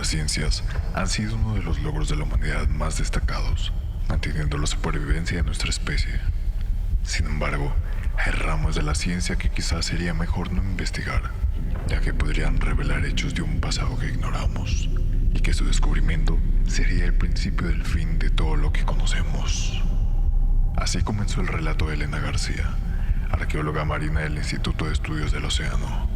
ciencias han sido uno de los logros de la humanidad más destacados, manteniendo la supervivencia de nuestra especie. Sin embargo, hay ramas de la ciencia que quizás sería mejor no investigar, ya que podrían revelar hechos de un pasado que ignoramos, y que su descubrimiento sería el principio del fin de todo lo que conocemos. Así comenzó el relato de Elena García, arqueóloga marina del Instituto de Estudios del Océano.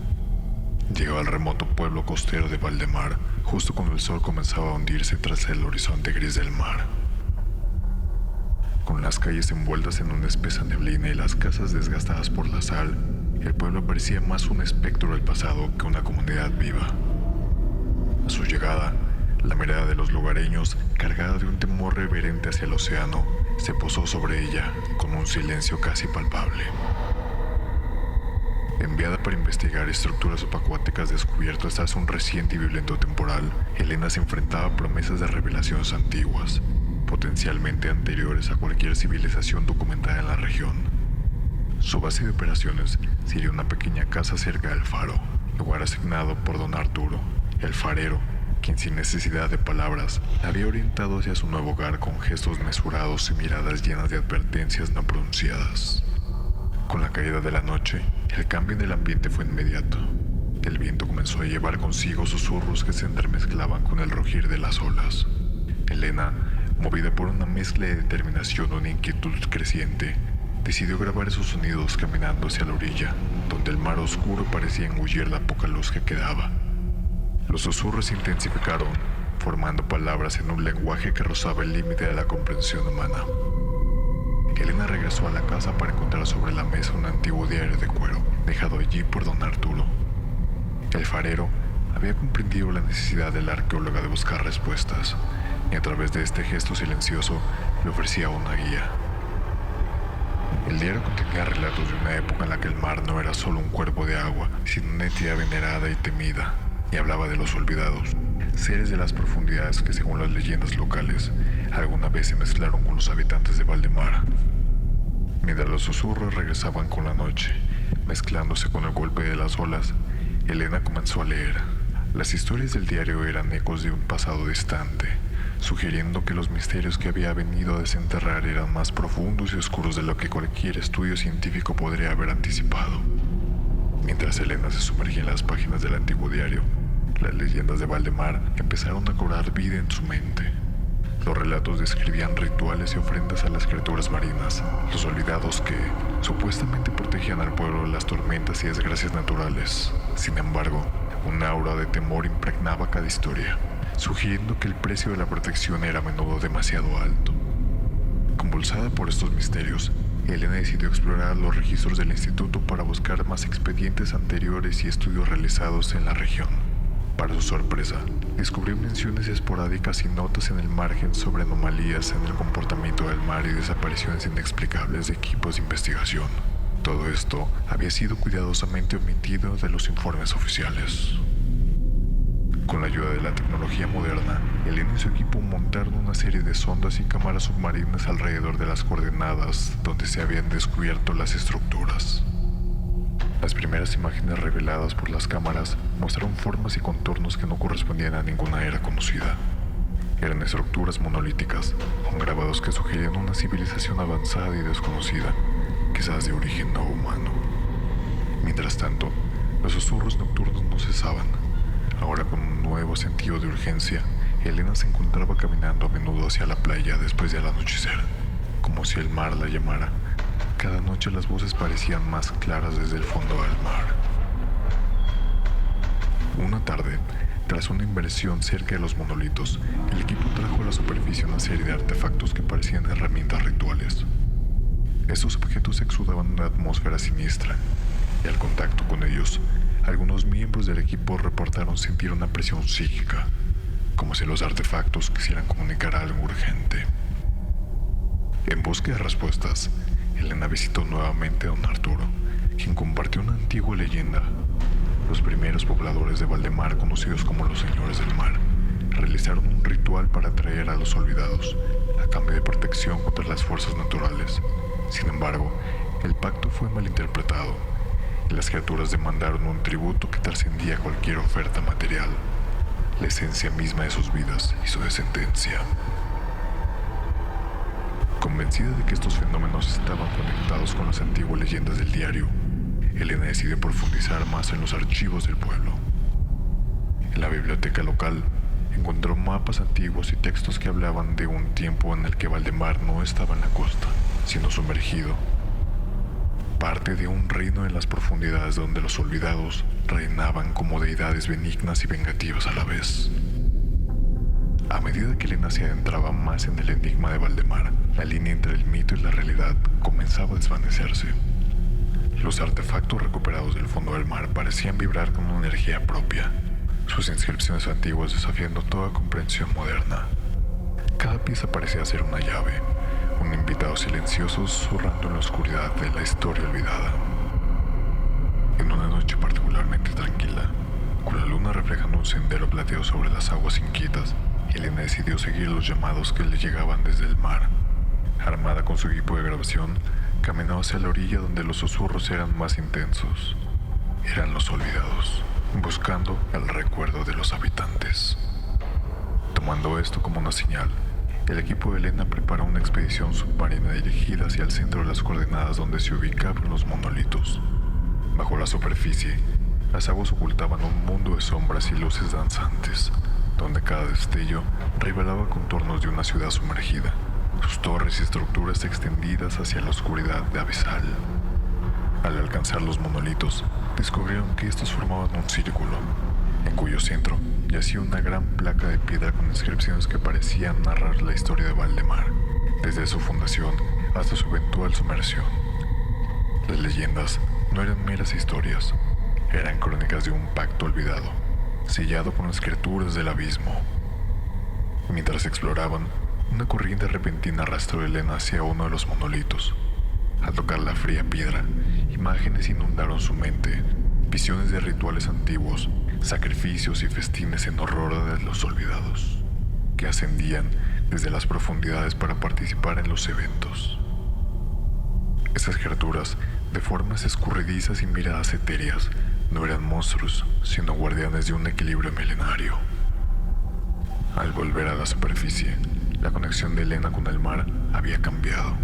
Llegó al remoto pueblo costero de Valdemar justo cuando el sol comenzaba a hundirse tras el horizonte gris del mar. Con las calles envueltas en una espesa neblina y las casas desgastadas por la sal, el pueblo parecía más un espectro del pasado que una comunidad viva. A su llegada, la mirada de los lugareños, cargada de un temor reverente hacia el océano, se posó sobre ella con un silencio casi palpable. Enviada para investigar estructuras subacuáticas descubiertas tras un reciente y violento temporal, Elena se enfrentaba a promesas de revelaciones antiguas, potencialmente anteriores a cualquier civilización documentada en la región. Su base de operaciones sería una pequeña casa cerca del faro, lugar asignado por don Arturo, el farero, quien sin necesidad de palabras la había orientado hacia su nuevo hogar con gestos mesurados y miradas llenas de advertencias no pronunciadas. Con la caída de la noche, el cambio en el ambiente fue inmediato. El viento comenzó a llevar consigo susurros que se entremezclaban con el rugir de las olas. Elena, movida por una mezcla de determinación y una inquietud creciente, decidió grabar esos sonidos caminando hacia la orilla, donde el mar oscuro parecía engullir la poca luz que quedaba. Los susurros se intensificaron, formando palabras en un lenguaje que rozaba el límite de la comprensión humana. Elena regresó a la casa para encontrar sobre la mesa un antiguo diario de cuero, dejado allí por don Arturo. El farero había comprendido la necesidad de la arqueóloga de buscar respuestas, y a través de este gesto silencioso le ofrecía una guía. El diario contenía relatos de una época en la que el mar no era solo un cuerpo de agua, sino una entidad venerada y temida, y hablaba de los olvidados, seres de las profundidades que, según las leyendas locales, alguna vez se mezclaron con los habitantes de Valdemar. Mientras los susurros regresaban con la noche, mezclándose con el golpe de las olas, Elena comenzó a leer. Las historias del diario eran ecos de un pasado distante, sugiriendo que los misterios que había venido a desenterrar eran más profundos y oscuros de lo que cualquier estudio científico podría haber anticipado. Mientras Elena se sumergía en las páginas del antiguo diario, las leyendas de Valdemar empezaron a cobrar vida en su mente. Los relatos describían rituales y ofrendas a las criaturas marinas, los olvidados que supuestamente protegían al pueblo de las tormentas y desgracias naturales. Sin embargo, un aura de temor impregnaba cada historia, sugiriendo que el precio de la protección era a menudo demasiado alto. Convulsada por estos misterios, Elena decidió explorar los registros del instituto para buscar más expedientes anteriores y estudios realizados en la región. Para su sorpresa, descubrió menciones esporádicas y notas en el margen sobre anomalías en el comportamiento del mar y desapariciones inexplicables de equipos de investigación. Todo esto había sido cuidadosamente omitido de los informes oficiales. Con la ayuda de la tecnología moderna, Elena y su equipo montaron una serie de sondas y cámaras submarinas alrededor de las coordenadas donde se habían descubierto las estructuras. Las primeras imágenes reveladas por las cámaras mostraron formas y contornos que no correspondían a ninguna era conocida. Eran estructuras monolíticas, con grabados que sugerían una civilización avanzada y desconocida, quizás de origen no humano. Mientras tanto, los susurros nocturnos no cesaban. Ahora, con un nuevo sentido de urgencia, Elena se encontraba caminando a menudo hacia la playa después del anochecer, como si el mar la llamara. Cada noche las voces parecían más claras desde el fondo del mar. Una tarde, tras una inversión cerca de los monolitos, el equipo trajo a la superficie una serie de artefactos que parecían herramientas rituales. Estos objetos exudaban una atmósfera siniestra, y al contacto con ellos, algunos miembros del equipo reportaron sentir una presión psíquica, como si los artefactos quisieran comunicar algo urgente. En busca de respuestas, Elena visitó nuevamente a don Arturo, quien compartió una antigua leyenda. Los primeros pobladores de Valdemar, conocidos como los Señores del Mar, realizaron un ritual para atraer a los olvidados, a cambio de protección contra las fuerzas naturales. Sin embargo, el pacto fue malinterpretado, y las criaturas demandaron un tributo que trascendía cualquier oferta material. la esencia misma de sus vidas y su descendencia. Convencida de que estos fenómenos estaban conectados con las antiguas leyendas del diario, Elena decide profundizar más en los archivos del pueblo. En la biblioteca local encontró mapas antiguos y textos que hablaban de un tiempo en el que Valdemar no estaba en la costa, sino sumergido, parte de un reino en las profundidades donde los olvidados reinaban como deidades benignas y vengativas a la vez. A medida que Elena se adentraba más en el enigma de Valdemar, la línea entre el mito y la realidad comenzaba a desvanecerse. Los artefactos recuperados del fondo del mar parecían vibrar con una energía propia, sus inscripciones antiguas desafiando toda comprensión moderna. Cada pieza parecía ser una llave, un invitado silencioso susurrando en la oscuridad de la historia olvidada. En una noche particularmente tranquila, con la luna reflejando un sendero plateado sobre las aguas inquietas, Elena decidió seguir los llamados que le llegaban desde el mar. Armada con su equipo de grabación, caminó hacia la orilla donde los susurros eran más intensos. Eran los olvidados, buscando el recuerdo de los habitantes. Tomando esto como una señal, el equipo de Elena preparó una expedición submarina dirigida hacia el centro de las coordenadas donde se ubicaban los monolitos. Bajo la superficie, las aguas ocultaban un mundo de sombras y luces danzantes, donde cada destello revelaba contornos de una ciudad sumergida, sus torres y estructuras extendidas hacia la oscuridad de abisal. Al alcanzar los monolitos, descubrieron que estos formaban un círculo, en cuyo centro yacía una gran placa de piedra con inscripciones que parecían narrar la historia de Valdemar, desde su fundación hasta su eventual sumersión. Las leyendas no eran meras historias, eran crónicas de un pacto olvidado, sellado con las criaturas del abismo. Mientras exploraban, una corriente repentina arrastró a Elena hacia uno de los monolitos. Al tocar la fría piedra, imágenes inundaron su mente, visiones de rituales antiguos, sacrificios y festines en horror de los olvidados, que ascendían desde las profundidades para participar en los eventos. Esas criaturas, de formas escurridizas y miradas etéreas, no eran monstruos, sino guardianes de un equilibrio milenario. Al volver a la superficie, la conexión de Elena con el mar había cambiado.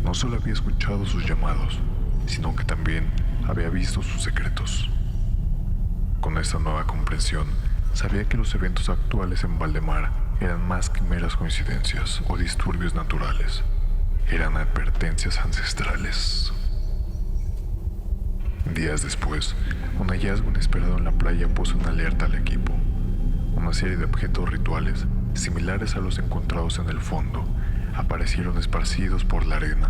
No solo había escuchado sus llamados, sino que también había visto sus secretos. Con esta nueva comprensión, sabía que los eventos actuales en Valdemar eran más que meras coincidencias o disturbios naturales. Eran advertencias ancestrales. Días después, un hallazgo inesperado en la playa puso en alerta al equipo. Una serie de objetos rituales, similares a los encontrados en el fondo, aparecieron esparcidos por la arena,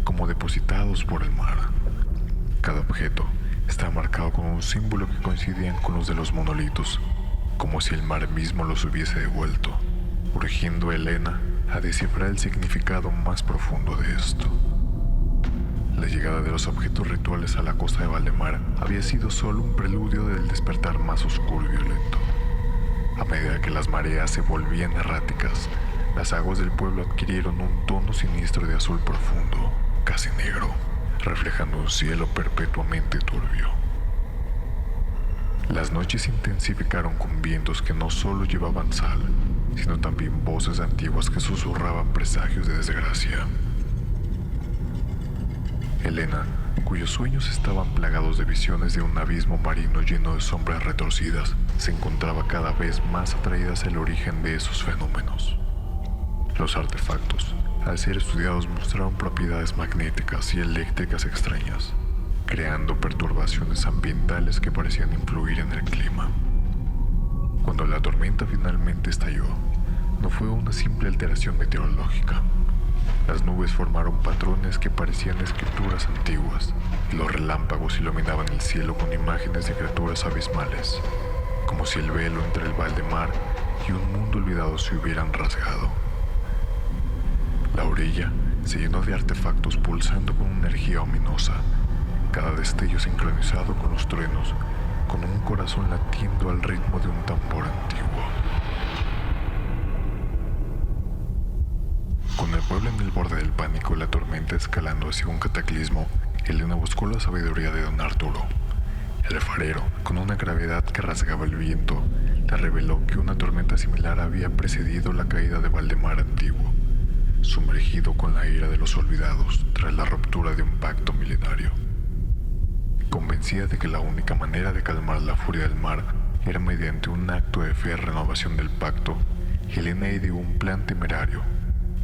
como depositados por el mar. Cada objeto estaba marcado con un símbolo que coincidían con los de los monolitos, como si el mar mismo los hubiese devuelto, urgiendo a Elena a descifrar el significado más profundo de esto. La llegada de los objetos rituales a la costa de Valdemar había sido solo un preludio del despertar más oscuro y violento. A medida que las mareas se volvían erráticas, las aguas del pueblo adquirieron un tono siniestro de azul profundo, casi negro, reflejando un cielo perpetuamente turbio. Las noches se intensificaron con vientos que no solo llevaban sal, sino también voces antiguas que susurraban presagios de desgracia. Elena, cuyos sueños estaban plagados de visiones de un abismo marino lleno de sombras retorcidas, se encontraba cada vez más atraída hacia el origen de esos fenómenos. Los artefactos, al ser estudiados, mostraron propiedades magnéticas y eléctricas extrañas, creando perturbaciones ambientales que parecían influir en el clima. Cuando la tormenta finalmente estalló, no fue una simple alteración meteorológica. Las nubes formaron patrones que parecían escrituras antiguas, y los relámpagos iluminaban el cielo con imágenes de criaturas abismales, como si el velo entre el Valdemar y un mundo olvidado se hubieran rasgado. La orilla se llenó de artefactos pulsando con una energía ominosa, cada destello sincronizado con los truenos, con un corazón latiendo al ritmo de un tambor antiguo. Con el pueblo en el borde del pánico y la tormenta escalando hacia un cataclismo, Elena buscó la sabiduría de don Arturo. El farero, con una gravedad que rasgaba el viento, le reveló que una tormenta similar había precedido la caída de Valdemar Antiguo, sumergido con la ira de los olvidados tras la ruptura de un pacto milenario. Convencida de que la única manera de calmar la furia del mar era mediante un acto de fe y renovación del pacto, Helena ideó un plan temerario.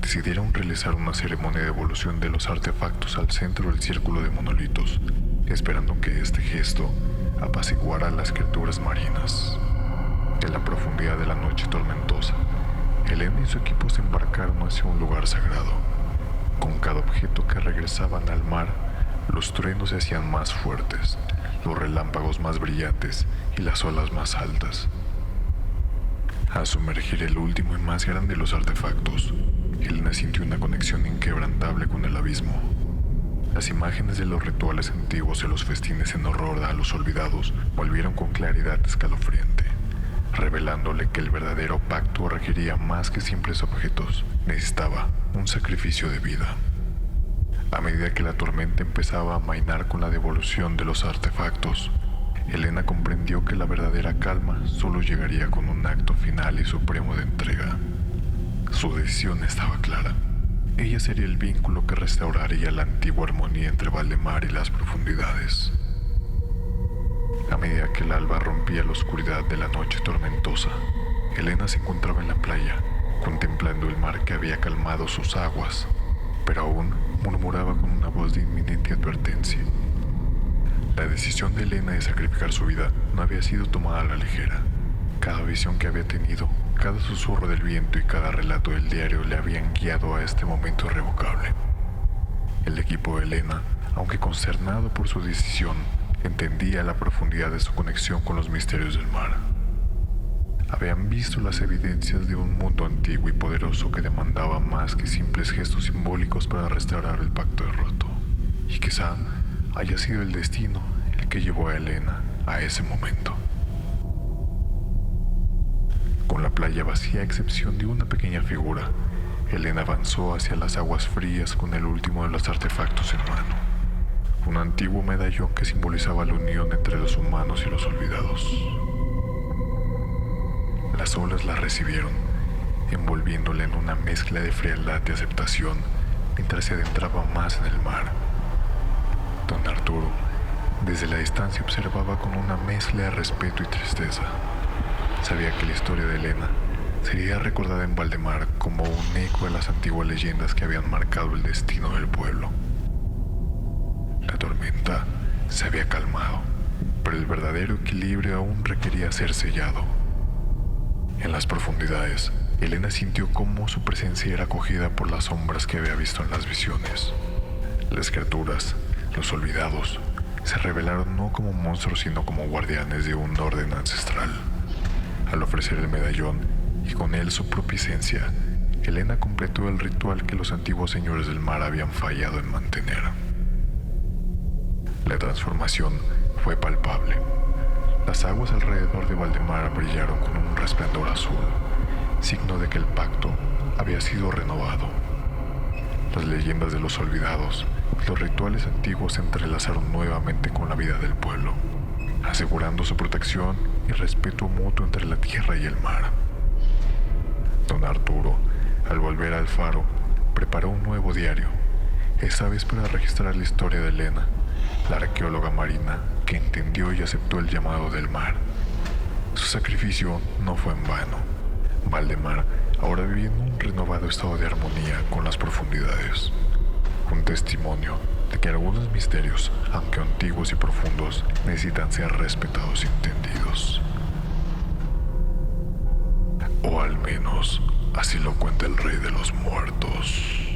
Decidieron realizar una ceremonia de devolución de los artefactos al centro del círculo de monolitos, esperando que este gesto apaciguara a las criaturas marinas. En la profundidad de la noche tormentosa, Helena y su equipo se embarcaron hacia un lugar sagrado. Con cada objeto que regresaban al mar, los truenos se hacían más fuertes, los relámpagos más brillantes y las olas más altas. Al sumergir el último y más grande de los artefactos, Helena sintió una conexión inquebrantable con el abismo. Las imágenes de los rituales antiguos y los festines en horror a los olvidados volvieron con claridad escalofriante, revelándole que el verdadero pacto requería más que simples objetos, necesitaba un sacrificio de vida. A medida que la tormenta empezaba a amainar con la devolución de los artefactos, Helena comprendió que la verdadera calma solo llegaría con un acto final y supremo de entrega. Su decisión estaba clara. Ella sería el vínculo que restauraría la antigua armonía entre Valdemar y las profundidades. A medida que el alba rompía la oscuridad de la noche tormentosa, Helena se encontraba en la playa, contemplando el mar que había calmado sus aguas, pero aún murmuraba con una voz de inminente advertencia. La decisión de Helena de sacrificar su vida no había sido tomada a la ligera. Cada visión que había tenido, cada susurro del viento y cada relato del diario le habían guiado a este momento irrevocable. El equipo de Helena, aunque consternado por su decisión, entendía la profundidad de su conexión con los misterios del mar. Habían visto las evidencias de un mundo antiguo y poderoso que demandaba más que simples gestos simbólicos para restaurar el pacto roto. Y quizá haya sido el destino el que llevó a Helena a ese momento. Con la playa vacía a excepción de una pequeña figura, Helena avanzó hacia las aguas frías con el último de los artefactos en mano. Un antiguo medallón que simbolizaba la unión entre los humanos y los olvidados. Las olas la recibieron, envolviéndola en una mezcla de frialdad y aceptación mientras se adentraba más en el mar. Don Arturo, desde la distancia, observaba con una mezcla de respeto y tristeza. Sabía que la historia de Helena sería recordada en Valdemar como un eco de las antiguas leyendas que habían marcado el destino del pueblo. La tormenta se había calmado, pero el verdadero equilibrio aún requería ser sellado. En las profundidades, Helena sintió cómo su presencia era acogida por las sombras que había visto en las visiones. Las criaturas, los olvidados, se revelaron no como monstruos sino como guardianes de un orden ancestral. Al ofrecer el medallón y con él su propia esencia, Helena completó el ritual que los antiguos señores del mar habían fallado en mantener. La transformación fue palpable. Las aguas alrededor de Valdemar brillaron con un resplandor azul, signo de que el pacto había sido renovado. Las leyendas de los olvidados y los rituales antiguos se entrelazaron nuevamente con la vida del pueblo, asegurando su protección y respeto mutuo entre la tierra y el mar. Don Arturo, al volver al faro, preparó un nuevo diario, esta vez para registrar la historia de Helena, la arqueóloga marina que entendió y aceptó el llamado del mar. Su sacrificio no fue en vano. Valdemar ahora vivía en un renovado estado de armonía con las profundidades. Un testimonio de que algunos misterios, aunque antiguos y profundos, necesitan ser respetados y entendidos. O al menos, así lo cuenta el rey de los muertos.